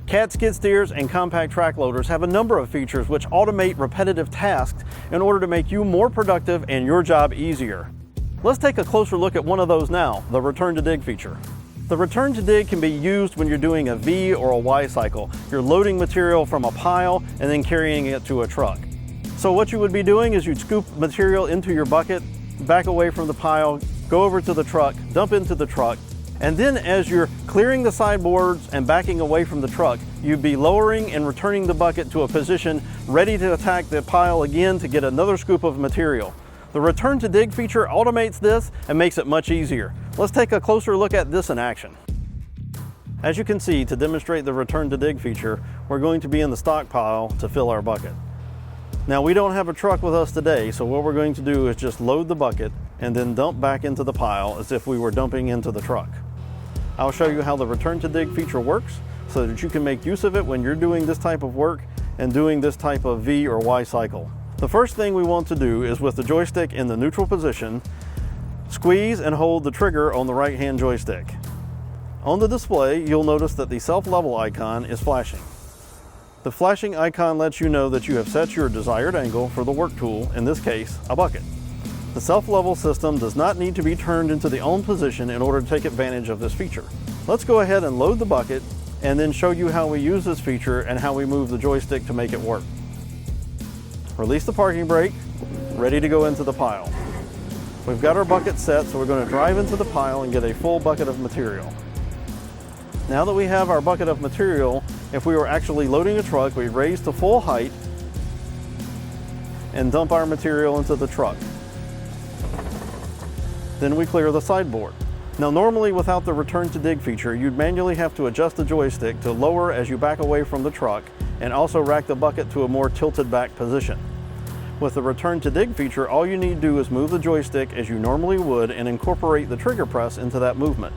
Cat skid steers and compact track loaders have a number of features which automate repetitive tasks in order to make you more productive and your job easier. Let's take a closer look at one of those now, the return to dig feature. The return to dig can be used when you're doing a V or a Y cycle. You're loading material from a pile and then carrying it to a truck. So what you would be doing is you'd scoop material into your bucket, back away from the pile, go over to the truck, dump into the truck, and then as you're clearing the sideboards and backing away from the truck, you'd be lowering and returning the bucket to a position ready to attack the pile again to get another scoop of material. The return to dig feature automates this and makes it much easier. Let's take a closer look at this in action. As you can see, to demonstrate the return to dig feature, we're going to be in the stockpile to fill our bucket. Now we don't have a truck with us today, so what we're going to do is just load the bucket and then dump back into the pile as if we were dumping into the truck. I'll show you how the return to dig feature works so that you can make use of it when you're doing this type of work and doing this type of V or Y cycle. The first thing we want to do is, with the joystick in the neutral position, squeeze and hold the trigger on the right hand joystick. On the display, you'll notice that the self-level icon is flashing. The flashing icon lets you know that you have set your desired angle for the work tool, in this case, a bucket. The self-level system does not need to be turned into the on position in order to take advantage of this feature. Let's go ahead and load the bucket and then show you how we use this feature and how we move the joystick to make it work. Release the parking brake, ready to go into the pile. We've got our bucket set, so we're going to drive into the pile and get a full bucket of material. Now that we have our bucket of material, if we were actually loading a truck, we'd raise to full height and dump our material into the truck. Then we clear the sideboard. Now normally without the return to dig feature, you'd manually have to adjust the joystick to lower as you back away from the truck and also rack the bucket to a more tilted back position. With the return to dig feature, all you need to do is move the joystick as you normally would and incorporate the trigger press into that movement.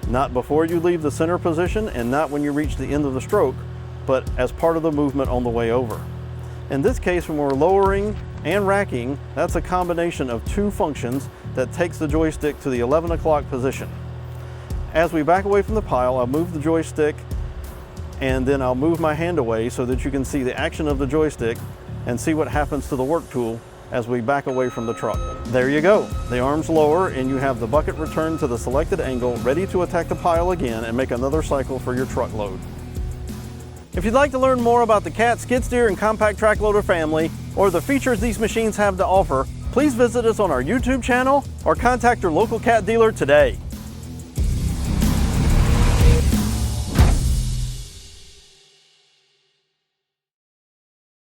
Not before you leave the center position and not when you reach the end of the stroke, but as part of the movement on the way over. In this case, when we're lowering and racking, that's a combination of two functions that takes the joystick to the 11 o'clock position. As we back away from the pile, I'll move the joystick and then I'll move my hand away so that you can see the action of the joystick and see what happens to the work tool as we back away from the truck. There you go. The arms lower and you have the bucket returned to the selected angle, ready to attack the pile again and make another cycle for your truck load. If you'd like to learn more about the Cat skid steer and compact track loader family, or the features these machines have to offer, please visit us on our YouTube channel or contact your local Cat dealer today.